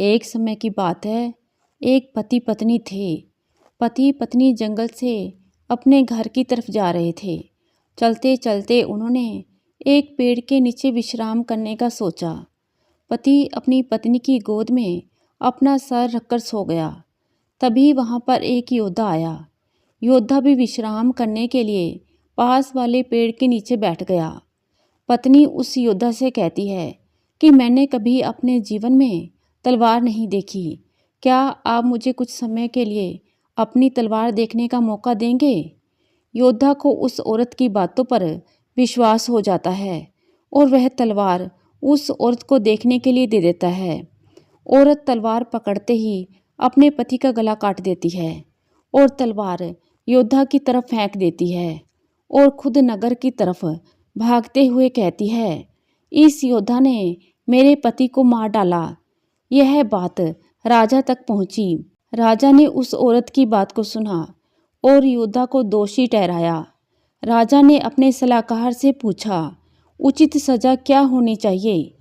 एक समय की बात है, एक पति पत्नी थे। पति पत्नी जंगल से अपने घर की तरफ जा रहे थे। चलते चलते उन्होंने एक पेड़ के नीचे विश्राम करने का सोचा। पति अपनी पत्नी की गोद में अपना सर रखकर सो गया। तभी वहाँ पर एक योद्धा आया। योद्धा भी विश्राम करने के लिए पास वाले पेड़ के नीचे बैठ गया। पत्नी उस योद्धा से कहती है कि मैंने कभी अपने जीवन में तलवार नहीं देखी। क्या आप मुझे कुछ समय के लिए अपनी तलवार देखने का मौका देंगे? योद्धा को उस औरत की बातों पर विश्वास हो जाता है और वह तलवार उस औरत को देखने के लिए दे देता है। औरत तलवार पकड़ते ही अपने पति का गला काट देती है और तलवार योद्धा की तरफ फेंक देती है और खुद नगर की तरफ भागते हुए कहती है, इस योद्धा ने मेरे पति को मार डाला। यह बात राजा तक पहुंची। राजा ने उस औरत की बात को सुना और योद्धा को दोषी ठहराया। राजा ने अपने सलाहकार से पूछा, उचित सजा क्या होनी चाहिए?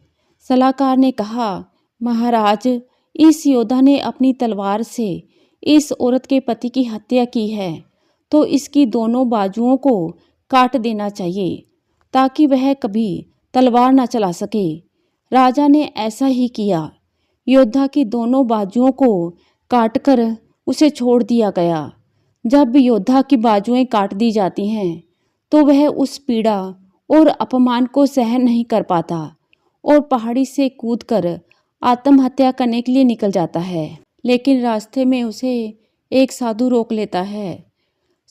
सलाहकार ने कहा, महाराज, इस योद्धा ने अपनी तलवार से इस औरत के पति की हत्या की है, तो इसकी दोनों बाजुओं को काट देना चाहिए ताकि वह कभी तलवार न चला सके। राजा ने ऐसा ही किया। योद्धा की दोनों बाजुओं को काटकर उसे छोड़ दिया गया। जब योद्धा की बाजुएं काट दी जाती हैं तो वह उस पीड़ा और अपमान को सहन नहीं कर पाता और पहाड़ी से कूदकर आत्महत्या करने के लिए निकल जाता है। लेकिन रास्ते में उसे एक साधु रोक लेता है।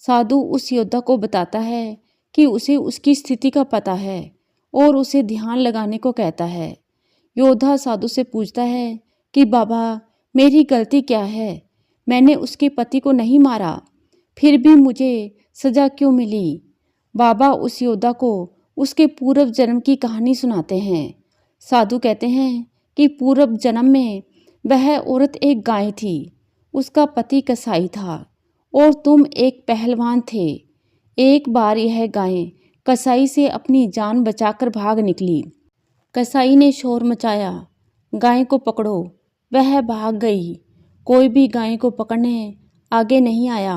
साधु उस योद्धा को बताता है कि उसे उसकी स्थिति का पता है और उसे ध्यान लगाने को कहता है। योद्धा साधु से पूछता है कि बाबा, मेरी गलती क्या है? मैंने उसके पति को नहीं मारा, फिर भी मुझे सजा क्यों मिली? बाबा उस योद्धा को उसके पूर्व जन्म की कहानी सुनाते हैं। साधु कहते हैं कि पूर्व जन्म में वह औरत एक गाय थी, उसका पति कसाई था और तुम एक पहलवान थे। एक बार यह गाय कसाई से अपनी जान बचाकर भाग निकली। कसाई ने शोर मचाया, गाय को पकड़ो। वह भाग गई। कोई भी गाय को पकड़ने आगे नहीं आया।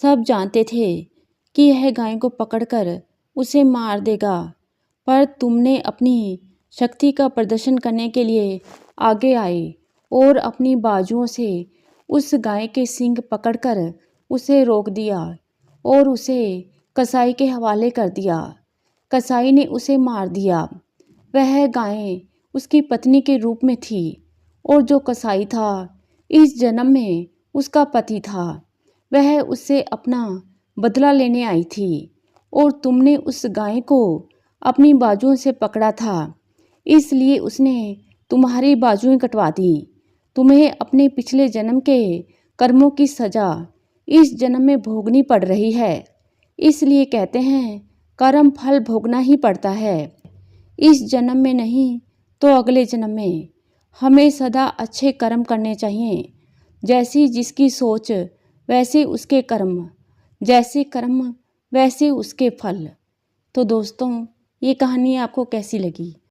सब जानते थे कि यह गाय को पकड़कर उसे मार देगा, पर तुमने अपनी शक्ति का प्रदर्शन करने के लिए आगे आए और अपनी बाजुओं से उस गाय के सींग पकड़कर उसे रोक दिया और उसे कसाई के हवाले कर दिया। कसाई ने उसे मार दिया। वह गाय उसकी पत्नी के रूप में थी और जो कसाई था इस जन्म में उसका पति था। वह उससे अपना बदला लेने आई थी और तुमने उस गाय को अपनी बाजुओं से पकड़ा था, इसलिए उसने तुम्हारी बाजुएं कटवा दी। तुम्हें अपने पिछले जन्म के कर्मों की सजा इस जन्म में भोगनी पड़ रही है। इसलिए कहते हैं, कर्म फल भोगना ही पड़ता है। इस जन्म में नहीं तो अगले जन्म में हमें सदा अच्छे कर्म करने चाहिए। जैसी जिसकी सोच वैसे उसके कर्म, जैसे कर्म वैसे उसके फल। तो दोस्तों, ये कहानी आपको कैसी लगी?